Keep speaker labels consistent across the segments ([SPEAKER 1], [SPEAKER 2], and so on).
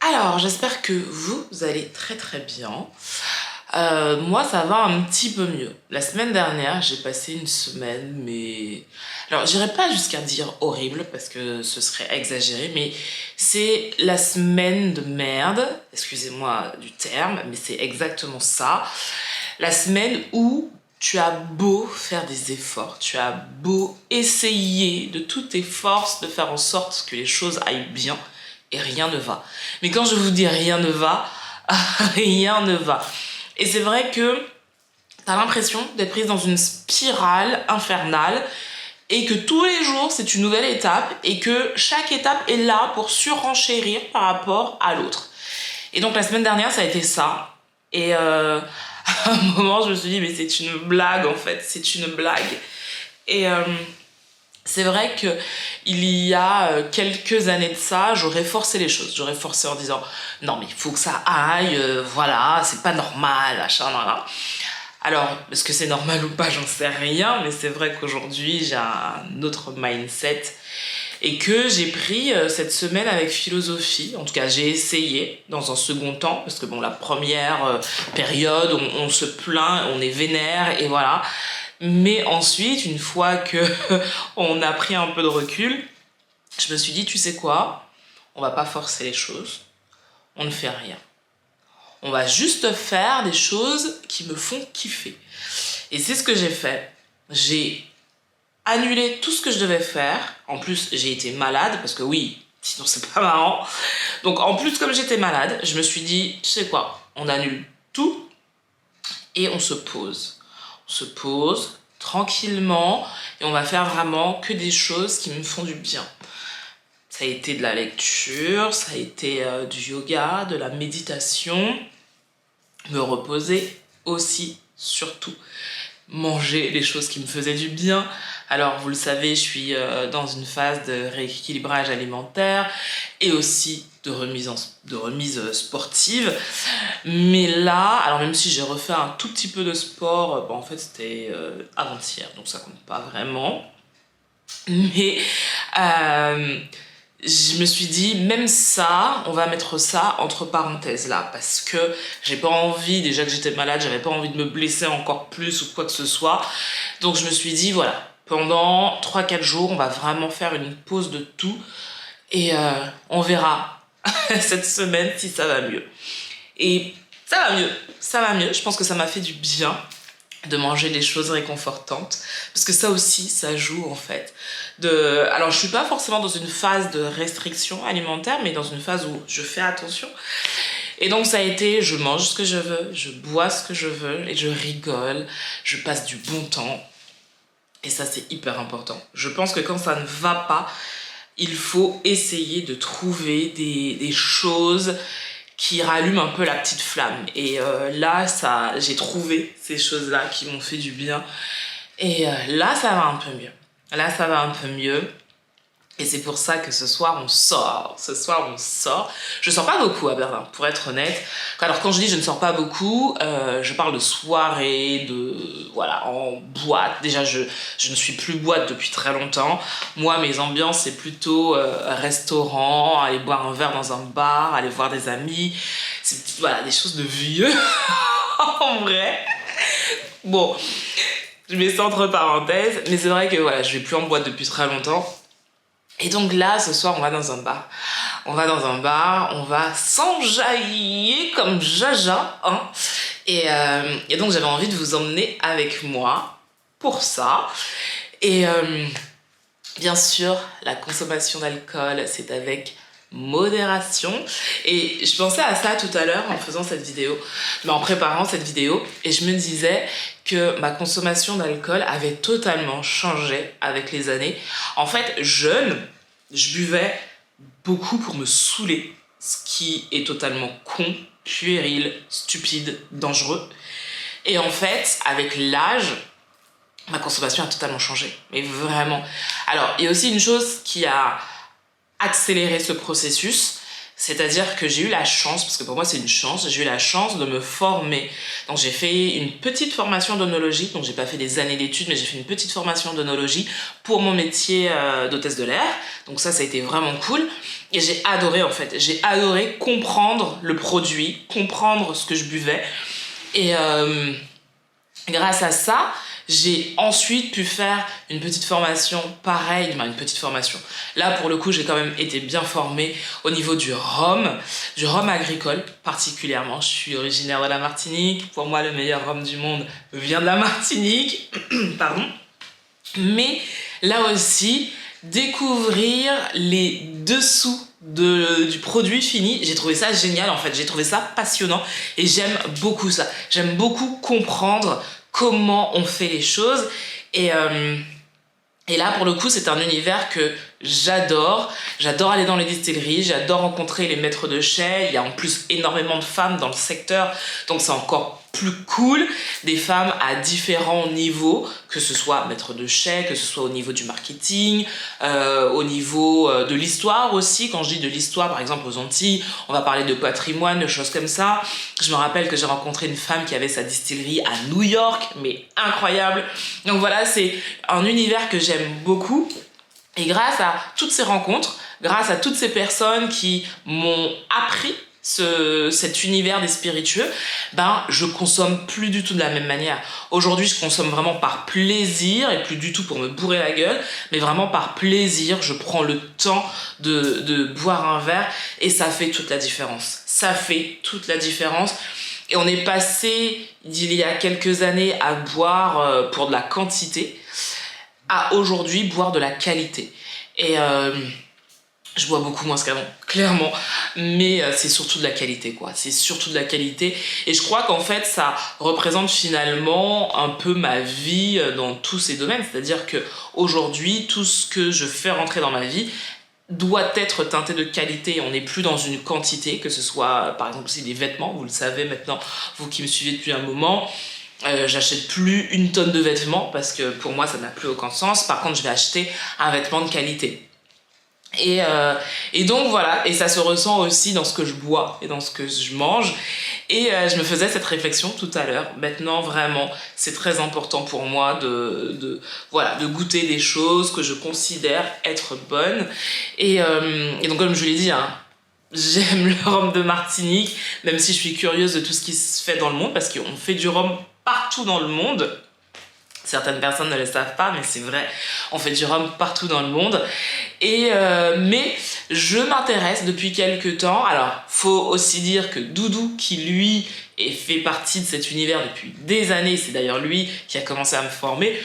[SPEAKER 1] Alors, j'espère que vous allez très très bien. Moi, ça va un petit peu mieux. La semaine dernière, j'ai passé une semaine, mais... Alors, j'irai pas jusqu'à dire horrible, parce que ce serait exagéré, mais c'est la semaine de merde, excusez-moi du terme, mais c'est exactement ça. La semaine où tu as beau faire des efforts, tu as beau essayer de toutes tes forces de faire en sorte que les choses aillent bien, et rien ne va. Mais quand je vous dis rien ne va, rien ne va. Et c'est vrai que t'as l'impression d'être prise dans une spirale infernale et que tous les jours c'est une nouvelle étape et que chaque étape est là pour surenchérir par rapport à l'autre. Et donc la semaine dernière ça a été ça. Et à un moment je me suis dit mais c'est une blague en fait, c'est une blague. Et c'est vrai que il y a quelques années de ça, j'aurais forcé les choses. J'aurais forcé en disant non mais il faut que ça aille, voilà, c'est pas normal, machin, voilà. Alors, est-ce que c'est normal ou pas, j'en sais rien, mais c'est vrai qu'aujourd'hui j'ai un autre mindset et que j'ai pris cette semaine avec philosophie. En tout cas, j'ai essayé dans un second temps, parce que bon, la première période, on se plaint, on est vénère et voilà. Mais ensuite, une fois que on a pris un peu de recul, je me suis dit, tu sais quoi? On va pas forcer les choses. On ne fait rien. On va juste faire des choses qui me font kiffer. Et c'est ce que j'ai fait. J'ai annulé tout ce que je devais faire. En plus, j'ai été malade, parce que oui, sinon c'est pas marrant. Donc en plus, comme j'étais malade, je me suis dit, tu sais quoi? On annule tout et on se pose. On se pose tranquillement et on va faire vraiment que des choses qui me font du bien. Ça a été de la lecture, ça a été du yoga, de la méditation, me reposer aussi, surtout manger les choses qui me faisaient du bien. Alors vous le savez, je suis dans une phase de rééquilibrage alimentaire et aussi de remise sportive. Mais là, alors même si j'ai refait un tout petit peu de sport, en fait c'était avant-hier, donc ça compte pas vraiment. Mais je me suis dit, même ça, on va mettre ça entre parenthèses là, parce que j'ai pas envie, déjà que j'étais malade, j'avais pas envie de me blesser encore plus ou quoi que ce soit. Donc je me suis dit, voilà, pendant 3-4 jours, on va vraiment faire une pause de tout et on verra cette semaine si ça va mieux. Et ça va mieux, je pense que ça m'a fait du bien de manger des choses réconfortantes, parce que ça aussi ça joue en fait. Alors je suis pas forcément dans une phase de restriction alimentaire, mais dans une phase où je fais attention, et donc ça a été, je mange ce que je veux, je bois ce que je veux et je rigole, je passe du bon temps, et ça c'est hyper important. Je pense que quand ça ne va pas, il faut essayer de trouver des choses qui rallume un peu la petite flamme. Et là, j'ai trouvé ces choses-là qui m'ont fait du bien. Et là, ça va un peu mieux. Là, ça va un peu mieux. Et c'est pour ça que ce soir, on sort. Ce soir, on sort. Je sors pas beaucoup à Berlin, pour être honnête. Alors, quand je dis je ne sors pas beaucoup, je parle de soirée, voilà, en boîte. Déjà, je ne suis plus boîte depuis très longtemps. Moi, mes ambiances, c'est plutôt restaurant, aller boire un verre dans un bar, aller voir des amis. C'est, voilà, des choses de vieux, en vrai. Bon, je mets ça entre parenthèses. Mais c'est vrai que voilà, je vais plus en boîte depuis très longtemps. Et donc là, ce soir, on va dans un bar. On va s'enjailler comme Jaja, hein. Et donc, j'avais envie de vous emmener avec moi pour ça. Et bien sûr, la consommation d'alcool, c'est avec modération. Et je pensais à ça tout à l'heure en faisant cette vidéo, mais en préparant cette vidéo, et je me disais que ma consommation d'alcool avait totalement changé avec les années. En fait, jeune, je buvais beaucoup pour me saouler, ce qui est totalement con, puéril, stupide, dangereux. Et en fait, avec l'âge, ma consommation a totalement changé. Mais vraiment. Alors, il y a aussi une chose qui a accéléré ce processus, c'est-à-dire que j'ai eu la chance, parce que pour moi c'est une chance, j'ai eu la chance de me former. Donc j'ai fait une petite formation d'onologie, donc j'ai pas fait des années d'études, mais j'ai fait une petite formation d'onologie pour mon métier d'hôtesse de l'air. Donc ça a été vraiment cool. Et j'ai adoré en fait, j'ai adoré comprendre le produit, comprendre ce que je buvais. Et grâce à ça, j'ai ensuite pu faire une petite formation pareille, une petite formation. Là, pour le coup, j'ai quand même été bien formée au niveau du rhum agricole particulièrement. Je suis originaire de la Martinique. Pour moi, le meilleur rhum du monde vient de la Martinique. Pardon. Mais là aussi, découvrir les dessous du produit fini, j'ai trouvé ça génial en fait, j'ai trouvé ça passionnant et j'aime beaucoup ça. J'aime beaucoup comprendre comment on fait les choses et là pour le coup c'est un univers que j'adore aller dans les distilleries, j'adore rencontrer les maîtres de chai, il y a en plus énormément de femmes dans le secteur donc c'est encore plus cool, des femmes à différents niveaux, que ce soit maître de chai, que ce soit au niveau du marketing, au niveau de l'histoire aussi. Quand je dis de l'histoire, par exemple aux Antilles, on va parler de patrimoine, de choses comme ça. Je me rappelle que j'ai rencontré une femme qui avait sa distillerie à New York, mais incroyable. Donc voilà, c'est un univers que j'aime beaucoup. Et grâce à toutes ces rencontres, grâce à toutes ces personnes qui m'ont appris cet univers des spiritueux, ben je consomme plus du tout de la même manière. Aujourd'hui, je consomme vraiment par plaisir et plus du tout pour me bourrer la gueule, mais vraiment par plaisir. Je prends le temps de boire un verre et ça fait toute la différence. Ça fait toute la différence. Et on est passé, il y a quelques années, à boire pour de la quantité, à aujourd'hui boire de la qualité. Et je bois beaucoup moins qu'avant, clairement, mais c'est surtout de la qualité, quoi. C'est surtout de la qualité. Et je crois qu'en fait, ça représente finalement un peu ma vie dans tous ces domaines. C'est-à-dire qu'aujourd'hui, tout ce que je fais rentrer dans ma vie doit être teinté de qualité. On n'est plus dans une quantité, que ce soit, par exemple, c'est des vêtements, vous le savez maintenant, vous qui me suivez depuis un moment. J'achète plus 1 tonne de vêtements parce que pour moi, ça n'a plus aucun sens. Par contre, je vais acheter un vêtement de qualité. Et donc voilà, et ça se ressent aussi dans ce que je bois et dans ce que je mange. Et je me faisais cette réflexion tout à l'heure. Maintenant, vraiment, c'est très important pour moi de goûter des choses que je considère être bonnes. Et donc, comme je vous l'ai dit, hein, j'aime le rhum de Martinique, même si je suis curieuse de tout ce qui se fait dans le monde, parce qu'on fait du rhum partout dans le monde. Certaines personnes ne le savent pas, mais c'est vrai, on fait du rhum partout dans le monde. Mais je m'intéresse depuis quelques temps. Alors, faut aussi dire que Doudou, qui lui fait partie de cet univers depuis des années, c'est d'ailleurs lui qui a commencé à me former,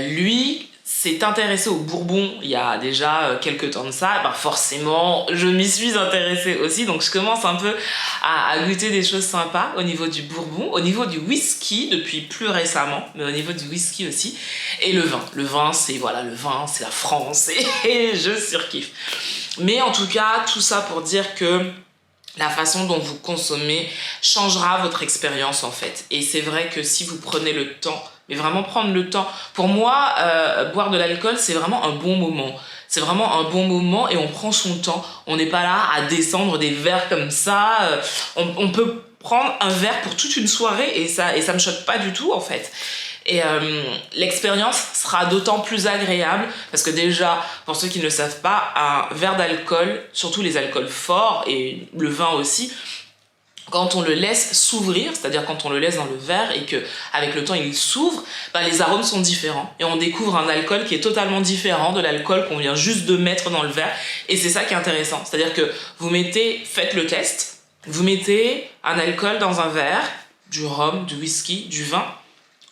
[SPEAKER 1] lui s'est intéressé au bourbon il y a déjà quelques temps de ça. Et ben forcément, je m'y suis intéressée aussi, donc je commence un peu à goûter des choses sympas au niveau du bourbon, au niveau du whisky depuis plus récemment, mais au niveau du whisky aussi, et le vin c'est la France et je surkiffe. Mais en tout cas, tout ça pour dire que la façon dont vous consommez changera votre expérience en fait. Et c'est vrai que si vous prenez le temps, mais vraiment prendre le temps. Pour moi, boire de l'alcool, c'est vraiment un bon moment. C'est vraiment un bon moment et on prend son temps. On n'est pas là à descendre des verres comme ça. On peut prendre un verre pour toute une soirée et ça me choque pas du tout en fait. Et l'expérience sera d'autant plus agréable parce que déjà, pour ceux qui ne le savent pas, un verre d'alcool, surtout les alcools forts et le vin aussi, quand on le laisse s'ouvrir, c'est-à-dire quand on le laisse dans le verre et qu'avec le temps il s'ouvre, ben les arômes sont différents et on découvre un alcool qui est totalement différent de l'alcool qu'on vient juste de mettre dans le verre. Et c'est ça qui est intéressant, c'est-à-dire que faites le test, vous mettez un alcool dans un verre, du rhum, du whisky, du vin,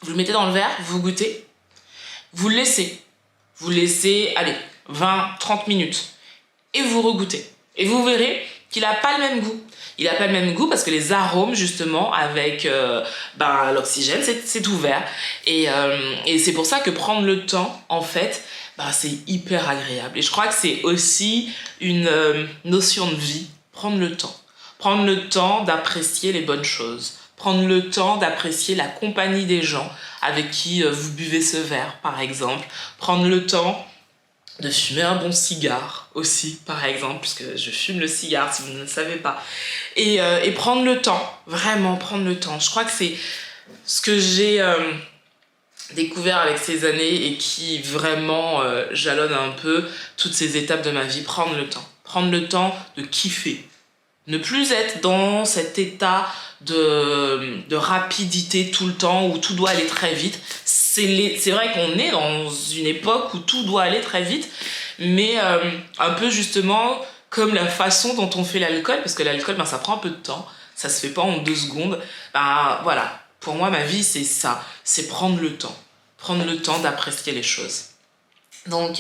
[SPEAKER 1] vous le mettez dans le verre, vous goûtez, vous le laissez, allez, 20-30 minutes et vous regoutez. Et vous verrez qu'il n'a pas le même goût. Il n'a pas le même goût parce que les arômes, justement, avec l'oxygène, c'est ouvert. Et c'est pour ça que prendre le temps, en fait, c'est hyper agréable. Et je crois que c'est aussi une notion de vie, prendre le temps. Prendre le temps d'apprécier les bonnes choses. prendre le temps d'apprécier la compagnie des gens avec qui vous buvez ce verre, par exemple. Prendre le temps de fumer un bon cigare aussi, par exemple, puisque je fume le cigare, si vous ne le savez pas. Et prendre le temps, vraiment prendre le temps. Je crois que c'est ce que j'ai découvert avec ces années et qui vraiment jalonne un peu toutes ces étapes de ma vie. Prendre le temps. Prendre le temps de kiffer. Ne plus être dans cet état de rapidité tout le temps où tout doit aller très vite. C'est vrai qu'on est dans une époque où tout doit aller très vite, mais un peu justement comme la façon dont on fait l'alcool, parce que l'alcool, ça prend un peu de temps, ça se fait pas en 2 secondes. Voilà, pour moi, ma vie, c'est ça, c'est prendre le temps d'apprécier les choses. Donc,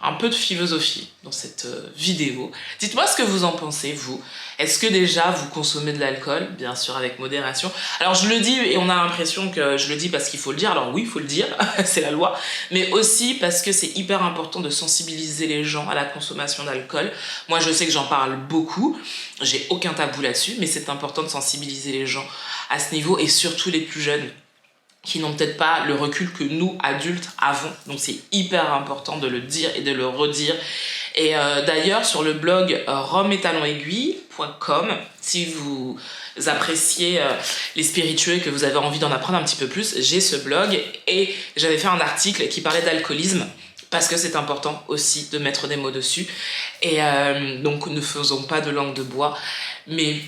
[SPEAKER 1] un peu de philosophie dans cette vidéo. Dites-moi ce que vous en pensez, vous. Est-ce que déjà, vous consommez de l'alcool? Bien sûr, avec modération. Alors, je le dis, et on a l'impression que je le dis parce qu'il faut le dire. Alors oui, il faut le dire, c'est la loi. Mais aussi parce que c'est hyper important de sensibiliser les gens à la consommation d'alcool. Moi, je sais que j'en parle beaucoup. J'ai aucun tabou là-dessus. Mais c'est important de sensibiliser les gens à ce niveau, et surtout les plus jeunes, qui n'ont peut-être pas le recul que nous, adultes, avons. Donc c'est hyper important de le dire et de le redire. Et d'ailleurs, sur le blog rhumetalonsaiguille.com, si vous appréciez les spiritueux et que vous avez envie d'en apprendre un petit peu plus, j'ai ce blog et j'avais fait un article qui parlait d'alcoolisme, parce que c'est important aussi de mettre des mots dessus. Et donc ne faisons pas de langue de bois, mais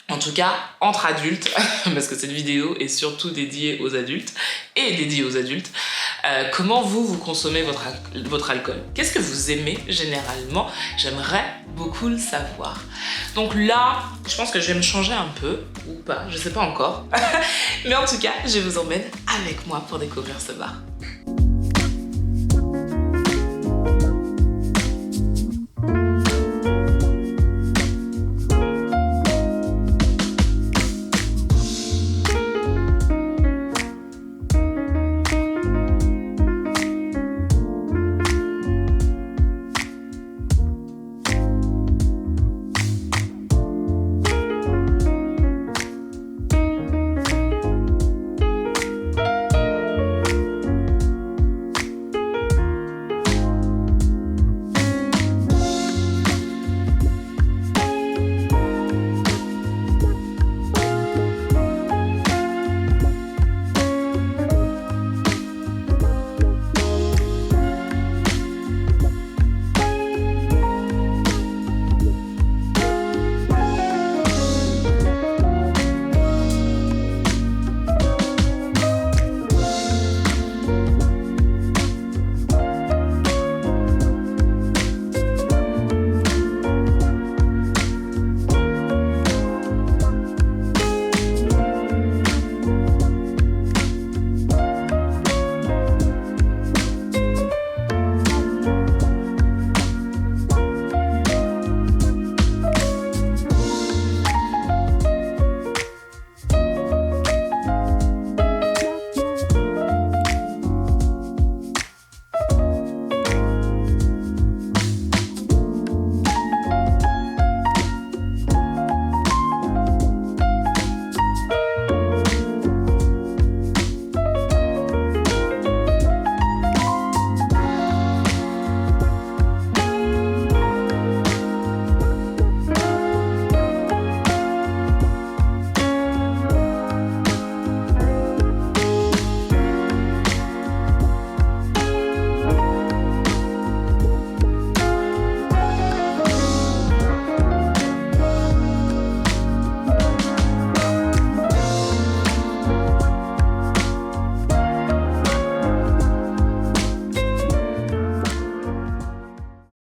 [SPEAKER 1] en tout cas, entre adultes, parce que cette vidéo est surtout dédiée aux adultes, comment vous consommez votre alcool? Qu'est-ce que vous aimez généralement? J'aimerais beaucoup le savoir. Donc là, je pense que je vais me changer un peu, ou pas, je sais pas encore. Mais en tout cas, je vous emmène avec moi pour découvrir ce bar.